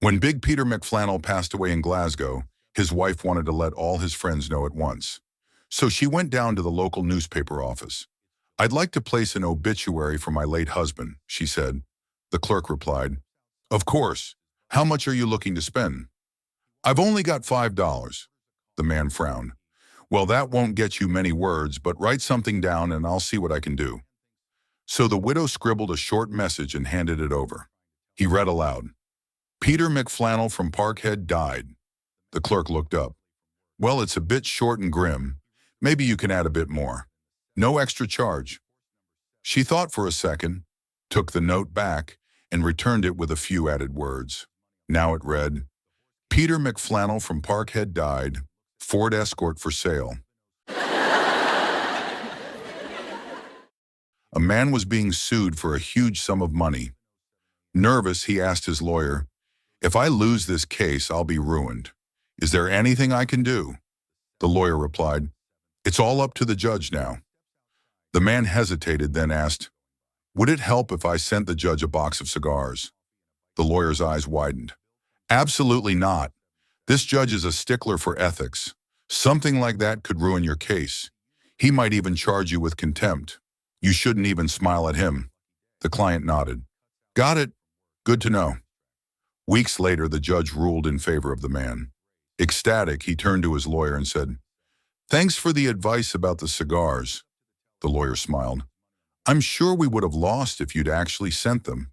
When Big Peter McFlannel passed away in Glasgow, his wife wanted to let all his friends know at once. So she went down to the local newspaper office. "I'd like to place an obituary for my late husband," she said. The clerk replied, "Of course. How much are you looking to spend?" "I've only got $5. The man frowned. "Well, that won't get you many words, but write something down and I'll see what I can do." So the widow scribbled a short message and handed it over. He read aloud, "Peter McFlannel from Parkhead died." The clerk looked up. "Well, it's a bit short and grim. Maybe you can add a bit more. No extra charge." She thought for a second, took the note back, and returned it with a few added words. Now it read, "Peter McFlannel from Parkhead died. Ford Escort for sale." A man was being sued for a huge sum of money. Nervous, he asked his lawyer, "If I lose this case, I'll be ruined. Is there anything I can do?" The lawyer replied, "It's all up to the judge now." The man hesitated, then asked, "Would it help if I sent the judge a box of cigars?" The lawyer's eyes widened. "Absolutely not. This judge is a stickler for ethics. Something like that could ruin your case. He might even charge you with contempt. You shouldn't even smile at him." The client nodded. "Got it. Good to know." Weeks later, the judge ruled in favor of the man. Ecstatic, he turned to his lawyer and said, "Thanks for the advice about the cigars." The lawyer smiled. "I'm sure we would have lost if you'd actually sent them."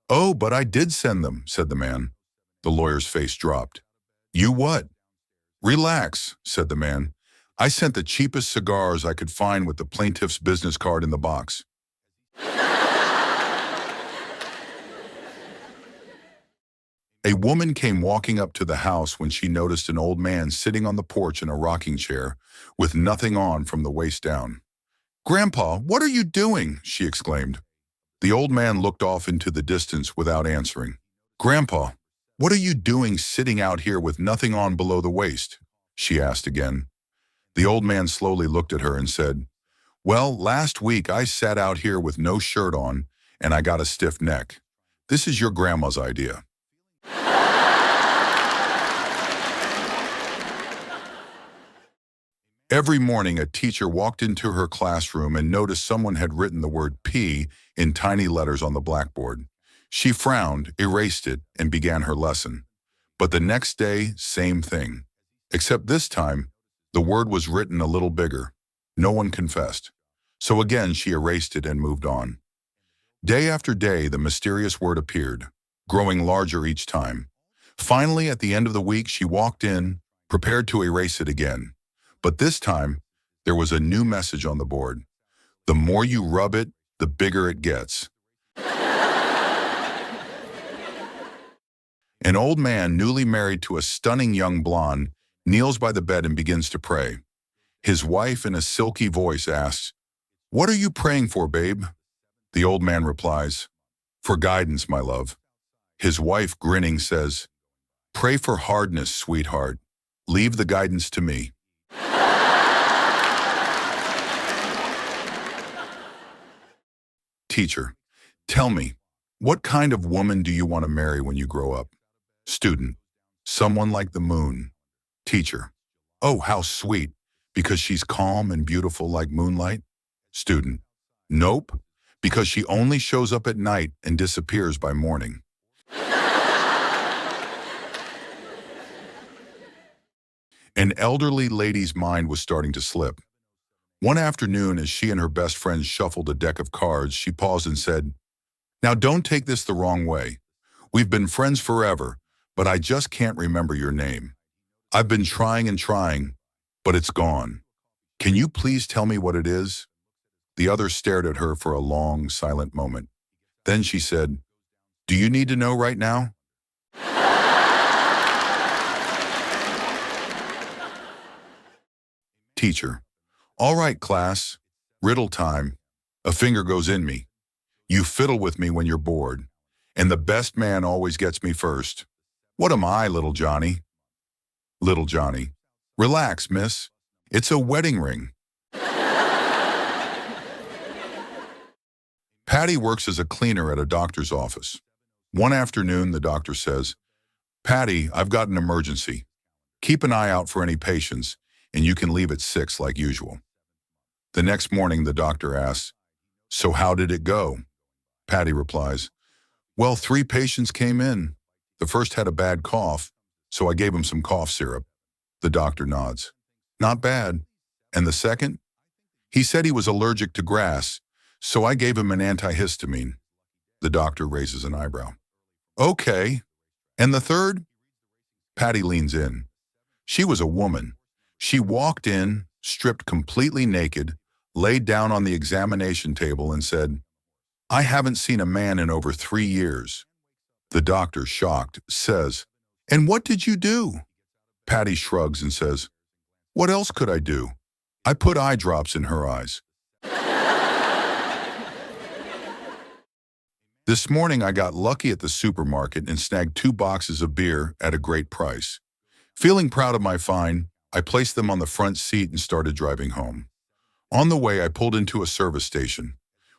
"Oh, but I did send them," said the man. The lawyer's face dropped. "You what?" "Relax," said the man. "I sent the cheapest cigars I could find with the plaintiff's business card in the box." A woman came walking up to the house when she noticed an old man sitting on the porch in a rocking chair with nothing on from the waist down. "Grandpa, what are you doing?" she exclaimed. The old man looked off into the distance without answering. "Grandpa, what are you doing sitting out here with nothing on below the waist?" she asked again. The old man slowly looked at her and said, "Well, last week I sat out here with no shirt on and I got a stiff neck. This is your grandma's idea." Every morning, a teacher walked into her classroom and noticed someone had written the word P in tiny letters on the blackboard. She frowned, erased it, and began her lesson. But the next day, same thing. Except this time, the word was written a little bigger. No one confessed. So again, she erased it and moved on. Day after day, the mysterious word appeared, growing larger each time. Finally, at the end of the week, she walked in, prepared to erase it again. But this time, there was a new message on the board. "The more you rub it, the bigger it gets." An old man, newly married to a stunning young blonde, kneels by the bed and begins to pray. His wife, in a silky voice, asks, "What are you praying for, babe?" The old man replies, "For guidance, my love." His wife, grinning, says, "Pray for hardness, sweetheart. Leave the guidance to me." Teacher, tell me, what kind of woman do you want to marry when you grow up? Student, someone like the moon. Teacher, oh, how sweet, because she's calm and beautiful like moonlight. Student, nope, because she only shows up at night and disappears by morning. An elderly lady's mind was starting to slip. One afternoon, as she and her best friend shuffled a deck of cards, she paused and said, "Now don't take this the wrong way. We've been friends forever, but I just can't remember your name. I've been trying and trying, but it's gone. Can you please tell me what it is?" The other stared at her for a long, silent moment. Then she said, "Do you need to know right now?" Teacher, all right, class. Riddle time. A finger goes in me. You fiddle with me when you're bored. And the best man always gets me first. What am I, little Johnny? Little Johnny, relax, miss. It's a wedding ring. Patty works as a cleaner at a doctor's office. One afternoon, the doctor says, Patty, I've got an emergency. Keep an eye out for any patients, and you can leave at 6 like usual. The next morning, the doctor asks, so how did it go? Patty replies, well, 3 patients came in. The first had a bad cough, so I gave him some cough syrup. The doctor nods. Not bad. And the second? He said he was allergic to grass, so I gave him an antihistamine. The doctor raises an eyebrow. Okay. And the third? Patty leans in. She was a woman. She walked in, stripped completely naked, laid down on the examination table and said, I haven't seen a man in over 3 years. The doctor, shocked, says, and what did you do? Patty shrugs and says, what else could I do? I put eye drops in her eyes. This morning I got lucky at the supermarket and snagged 2 boxes of beer at a great price. Feeling proud of my find, I placed them on the front seat and started driving home. On the way, I pulled into a service station.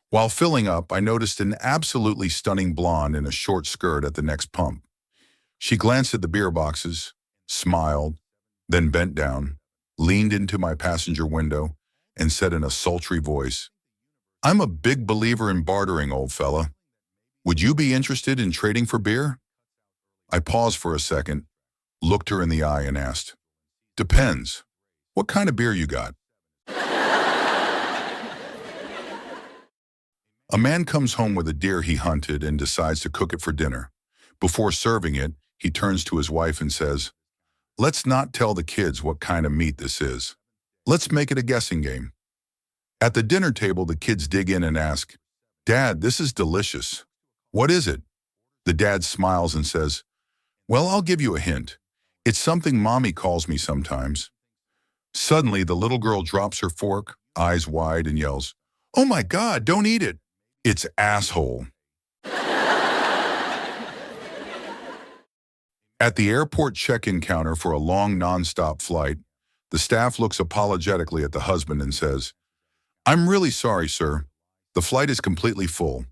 While filling up, I noticed an absolutely stunning blonde in a short skirt at the next pump. She glanced at the beer boxes, smiled, then bent down, leaned into my passenger window, and said in a sultry voice, I'm a big believer in bartering, old fella. Would you be interested in trading for beer? I paused for a second, looked her in the eye and asked, depends. What kind of beer you got? A man comes home with a deer he hunted and decides to cook it for dinner. Before serving it, he turns to his wife and says, let's not tell the kids what kind of meat this is. Let's make it a guessing game. At the dinner table, the kids dig in and ask, Dad, this is delicious. What is it? The dad smiles and says, well, I'll give you a hint. It's something Mommy calls me sometimes. Suddenly, the little girl drops her fork, eyes wide, and yells, oh my God, don't eat it. It's asshole. At the airport check-in counter for a long non-stop flight, the staff looks apologetically at the husband and says, I'm really sorry, sir. The flight is completely full.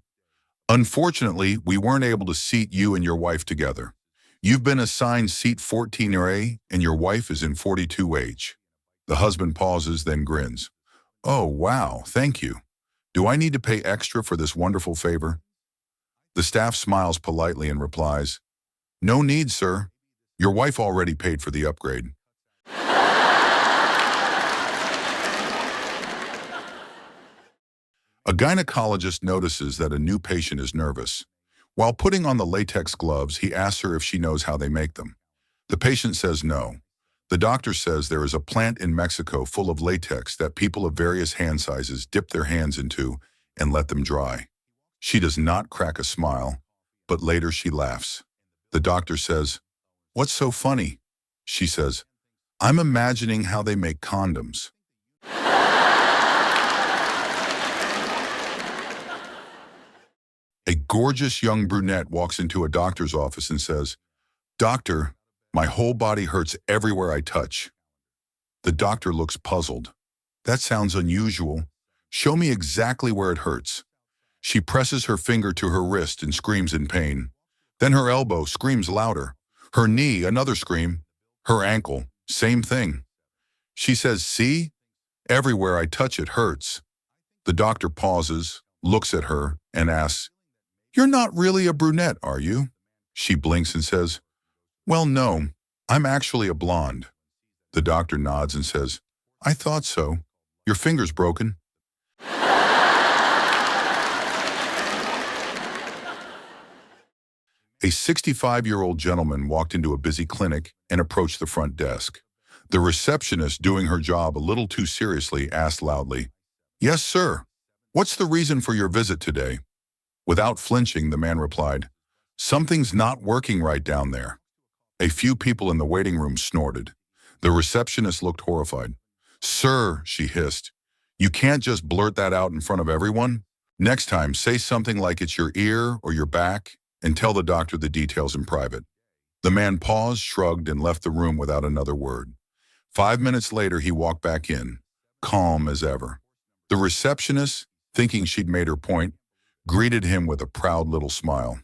Unfortunately, we weren't able to seat you and your wife together. You've been assigned seat 14A and your wife is in 42H. The husband pauses, then grins. Oh, wow, thank you. Do I need to pay extra for this wonderful favor? The staff smiles politely and replies, no need, sir. Your wife already paid for the upgrade. A gynecologist notices that a new patient is nervous. While putting on the latex gloves, he asks her if she knows how they make them. The patient says no. The doctor says there is a plant in Mexico full of latex that people of various hand sizes dip their hands into and let them dry. She does not crack a smile, but later she laughs. The doctor says, what's so funny? She says, I'm imagining how they make condoms. A gorgeous young brunette walks into a doctor's office and says, Doctor, my whole body hurts everywhere I touch. The doctor looks puzzled. That sounds unusual. Show me exactly where it hurts. She presses her finger to her wrist and screams in pain. Then her elbow screams louder. Her knee, another scream. Her ankle, same thing. She says, see? Everywhere I touch it hurts. The doctor pauses, looks at her, and asks, you're not really a brunette, are you? She blinks and says, well, no, I'm actually a blonde. The doctor nods and says, I thought so. Your finger's broken. A 65-year-old gentleman walked into a busy clinic and approached the front desk. The receptionist, doing her job a little too seriously, asked loudly, yes, sir. What's the reason for your visit today? Without flinching, the man replied, something's not working right down there. A few people in the waiting room snorted. The receptionist looked horrified. Sir, she hissed, you can't just blurt that out in front of everyone. Next time, say something like it's your ear or your back and tell the doctor the details in private. The man paused, shrugged, and left the room without another word. 5 minutes later, he walked back in, calm as ever. The receptionist, thinking she'd made her point, greeted him with a proud little smile.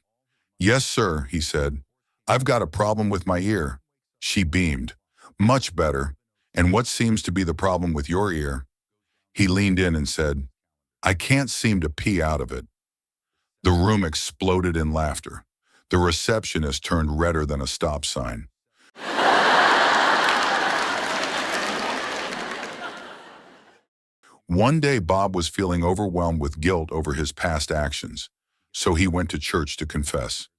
Yes, sir, he said. I've got a problem with my ear. She beamed. Much better. And what seems to be the problem with your ear? He leaned in and said, I can't seem to pee out of it. The room exploded in laughter. The receptionist turned redder than a stop sign. One day, Bob was feeling overwhelmed with guilt over his past actions, so he went to church to confess.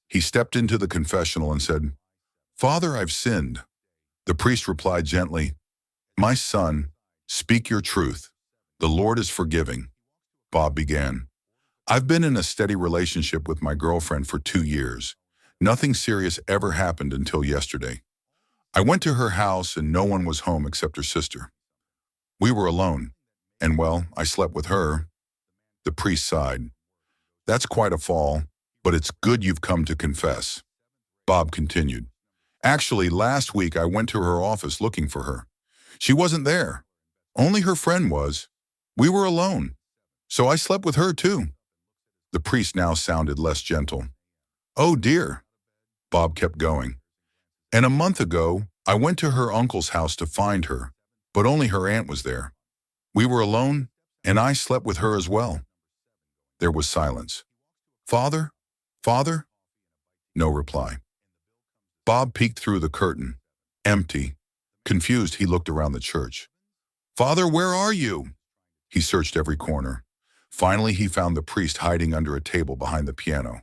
He stepped into the confessional and said, Father, I've sinned. The priest replied gently, My son, speak your truth. The Lord is forgiving. Bob began, I've been in a steady relationship with my girlfriend for 2 years. Nothing serious ever happened until yesterday. I went to her house and no one was home except her sister. We were alone, and well, I slept with her. The priest sighed. That's quite a fall, but it's good you've come to confess. Bob continued. Actually, last week I went to her office looking for her. She wasn't there. Only her friend was. We were alone. So I slept with her too. The priest now sounded less gentle. Oh dear. Bob kept going. And a month ago, I went to her uncle's house to find her, but only her aunt was there. We were alone, and I slept with her as well. There was silence. Father? Father? No reply. Bob peeked through the curtain. Empty. Confused, he looked around the church. Father, where are you? He searched every corner. Finally, he found the priest hiding under a table behind the piano.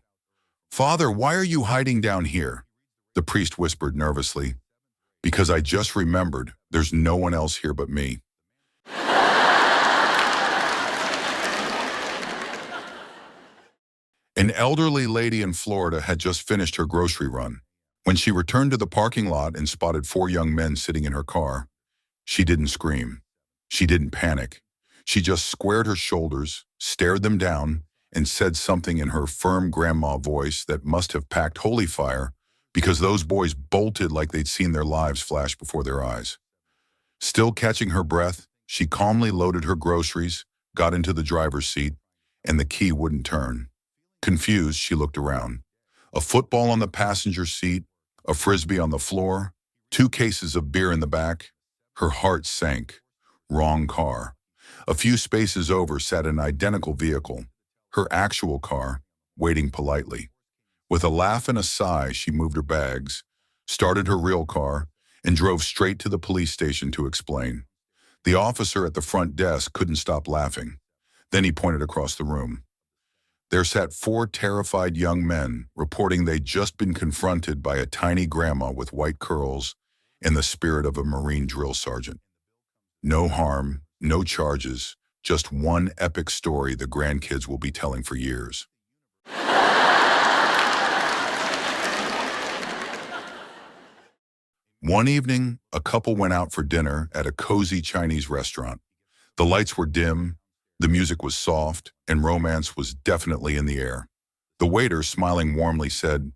Father, why are you hiding down here? The priest whispered nervously. Because I just remembered there's no one else here but me. An elderly lady in Florida had just finished her grocery run. When she returned to the parking lot and spotted 4 young men sitting in her car, she didn't scream. She didn't panic. She just squared her shoulders, stared them down, and said something in her firm grandma voice that must have packed holy fire because those boys bolted like they'd seen their lives flash before their eyes. Still catching her breath, she calmly loaded her groceries, got into the driver's seat, and the key wouldn't turn. Confused, she looked around. A football on the passenger seat, a frisbee on the floor, 2 cases of beer in the back. Her heart sank. Wrong car. A few spaces over sat an identical vehicle, her actual car, waiting politely. With a laugh and a sigh, she moved her bags, started her real car, and drove straight to the police station to explain. The officer at the front desk couldn't stop laughing. Then he pointed across the room. There sat 4 terrified young men, reporting they'd just been confronted by a tiny grandma with white curls in the spirit of a Marine drill sergeant. No harm, no charges, just one epic story the grandkids will be telling for years. One evening, a couple went out for dinner at a cozy Chinese restaurant. The lights were dim, the music was soft, and romance was definitely in the air. The waiter, smiling warmly, said,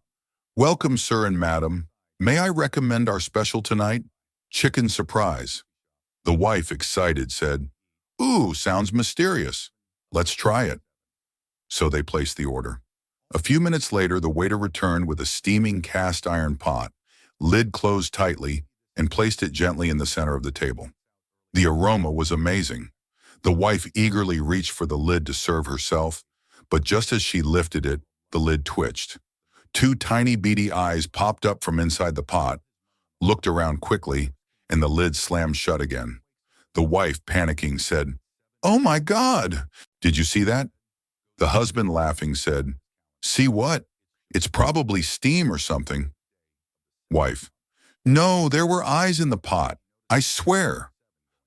Welcome, sir and madam. May I recommend our special tonight? Chicken surprise. The wife, excited, said, Ooh, sounds mysterious. Let's try it. So they placed the order. A few minutes later, the waiter returned with a steaming cast iron pot, lid closed tightly, and placed it gently in the center of the table. The aroma was amazing. The wife eagerly reached for the lid to serve herself, but just as she lifted it, the lid twitched. 2 tiny beady eyes popped up from inside the pot, looked around quickly, and the lid slammed shut again. The wife, panicking, said, Oh my God! Did you see that? The husband, laughing, said, See what? It's probably steam or something. Wife, No, there were eyes in the pot. I swear.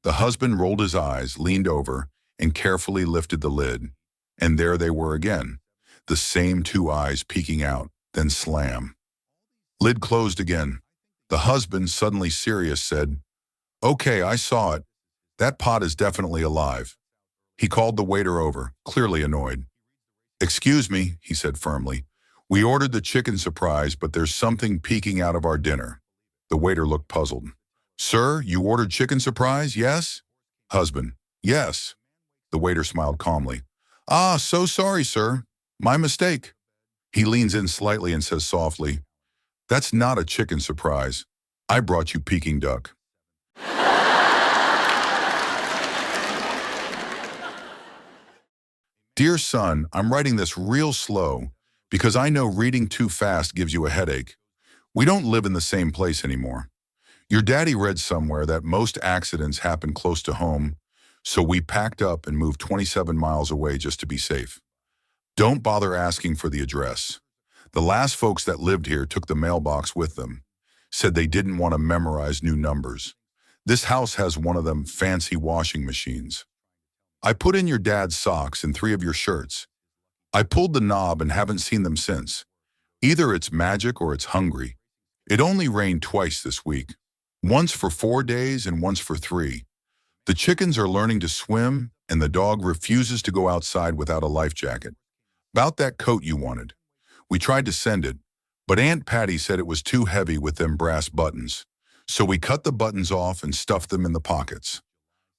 The husband rolled his eyes, leaned over, and carefully lifted the lid. And there they were again, the same 2 eyes peeking out, then slam. Lid closed again. The husband, suddenly serious, said, Okay, I saw it. That pot is definitely alive. He called the waiter over, clearly annoyed. Excuse me, he said firmly. We ordered the chicken surprise, but there's something peeking out of our dinner. The waiter looked puzzled. Sir, you ordered chicken surprise, yes? Husband, yes. The waiter smiled calmly. Ah, so sorry, sir. My mistake. He leans in slightly and says softly, That's not a chicken surprise. I brought you Peking duck. Dear son, I'm writing this real slow because I know reading too fast gives you a headache. We don't live in the same place anymore. Your daddy read somewhere that most accidents happen close to home, so we packed up and moved 27 miles away just to be safe. Don't bother asking for the address. The last folks that lived here took the mailbox with them, said they didn't want to memorize new numbers. This house has one of them fancy washing machines. I put in your dad's socks and 3 of your shirts. I pulled the knob and haven't seen them since. Either it's magic or it's hungry. It only rained twice this week. Once for 4 days and once for 3. The chickens are learning to swim and the dog refuses to go outside without a life jacket. About that coat you wanted. We tried to send it, but Aunt Patty said it was too heavy with them brass buttons. So we cut the buttons off and stuffed them in the pockets.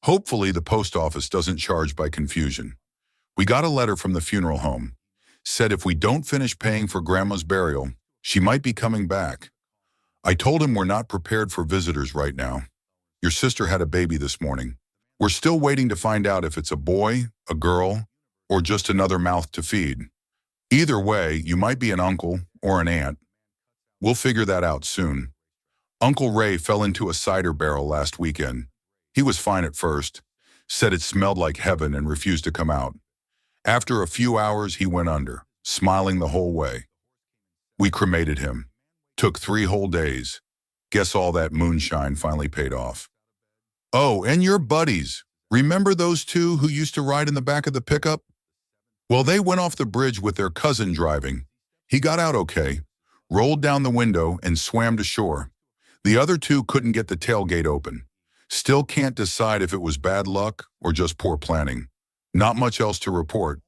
Hopefully the post office doesn't charge by confusion. We got a letter from the funeral home. Said if we don't finish paying for Grandma's burial, she might be coming back. I told him we're not prepared for visitors right now. Your sister had a baby this morning. We're still waiting to find out if it's a boy, a girl, or just another mouth to feed. Either way, you might be an uncle or an aunt. We'll figure that out soon. Uncle Ray fell into a cider barrel last weekend. He was fine at first, said it smelled like heaven and refused to come out. After a few hours, he went under, smiling the whole way. We cremated him. Took 3 whole days. Guess all that moonshine finally paid off. Oh, and your buddies. Remember those 2 who used to ride in the back of the pickup? Well, they went off the bridge with their cousin driving. He got out okay, rolled down the window and swam to shore. The other 2 couldn't get the tailgate open. Still can't decide if it was bad luck or just poor planning. Not much else to report.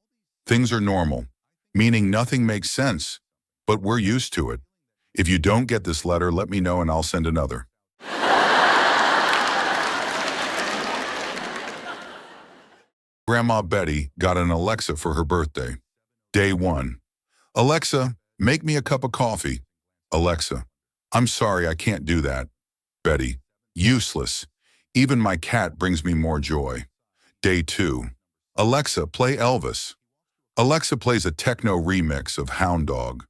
Things are normal, meaning nothing makes sense, but we're used to it. If you don't get this letter, let me know and I'll send another. Grandma Betty got an Alexa for her birthday. Day 1. Alexa, make me a cup of coffee. Alexa, I'm sorry, I can't do that. Betty, useless. Even my cat brings me more joy. Day 2. Alexa, play Elvis. Alexa plays a techno remix of Hound Dog.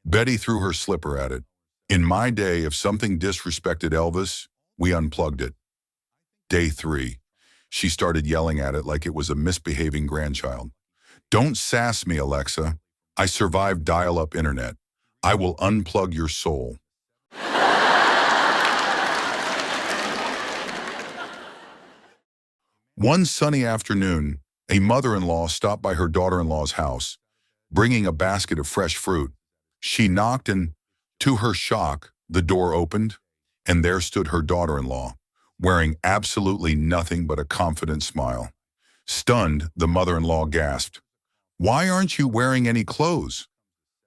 Betty threw her slipper at it. In my day, if something disrespected Elvis, we unplugged it. Day 3. She started yelling at it like it was a misbehaving grandchild. Don't sass me, Alexa. I survived dial-up internet. I will unplug your soul. One sunny afternoon, a mother-in-law stopped by her daughter-in-law's house, bringing a basket of fresh fruit. She knocked and, to her shock, the door opened, and there stood her daughter-in-law, wearing absolutely nothing but a confident smile. Stunned, the mother-in-law gasped, "Why aren't you wearing any clothes?"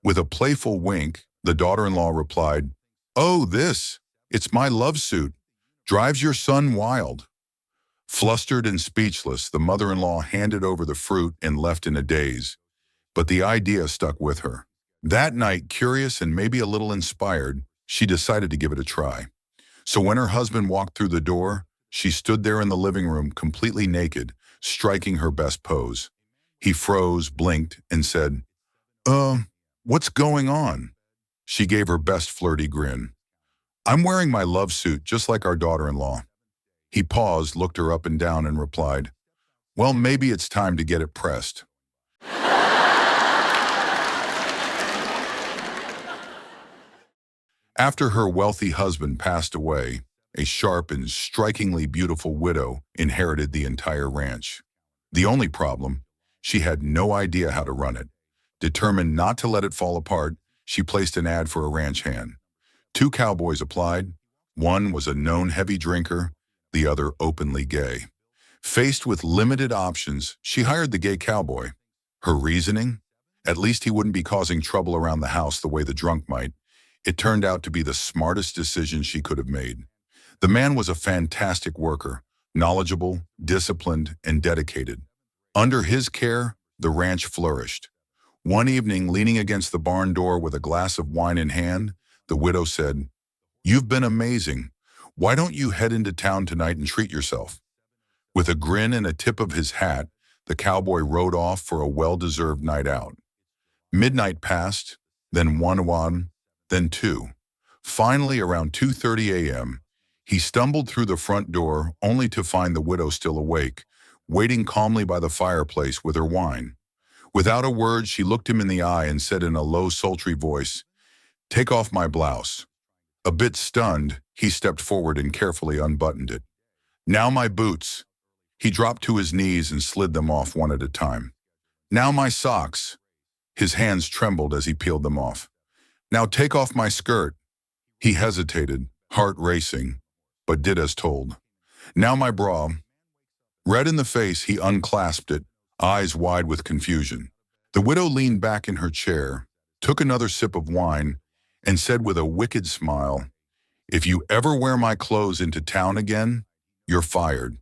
With a playful wink, the daughter-in-law replied, "Oh, this, it's my love suit. Drives your son wild." Flustered and speechless, the mother-in-law handed over the fruit and left in a daze. But the idea stuck with her. That night, curious and maybe a little inspired, she decided to give it a try. So when her husband walked through the door, she stood there in the living room completely naked, striking her best pose. He froze, blinked, and said, what's going on?" She gave her best flirty grin. "I'm wearing my love suit just like our daughter-in-law." He paused, looked her up and down, and replied, "Well, maybe it's time to get it pressed." After her wealthy husband passed away, a sharp and strikingly beautiful widow inherited the entire ranch. The only problem, she had no idea how to run it. Determined not to let it fall apart, she placed an ad for a ranch hand. 2 cowboys applied. One was a known heavy drinker, the other openly gay. Faced with limited options, she hired the gay cowboy. Her reasoning? At least he wouldn't be causing trouble around the house the way the drunk might. It turned out to be the smartest decision she could have made. The man was a fantastic worker, knowledgeable, disciplined, and dedicated. Under his care, the ranch flourished. One evening, leaning against the barn door with a glass of wine in hand, The widow said, "You've been amazing. Why don't you head into town tonight and treat yourself?" With a grin and a tip of his hat, the cowboy rode off for a well-deserved night out. Midnight passed, then 1, then 2. Finally, around 2:30 a.m., he stumbled through the front door only to find the widow still awake, waiting calmly by the fireplace with her wine. Without a word, she looked him in the eye and said in a low, sultry voice, "Take off my blouse." A bit stunned, he stepped forward and carefully unbuttoned it. "Now my boots." He dropped to his knees and slid them off one at a time. "Now my socks." His hands trembled as he peeled them off. "Now take off my skirt." He hesitated, heart racing, but did as told. "Now my bra." Red in the face, he unclasped it, eyes wide with confusion. The widow leaned back in her chair, took another sip of wine, and said with a wicked smile, "If you ever wear my clothes into town again, you're fired."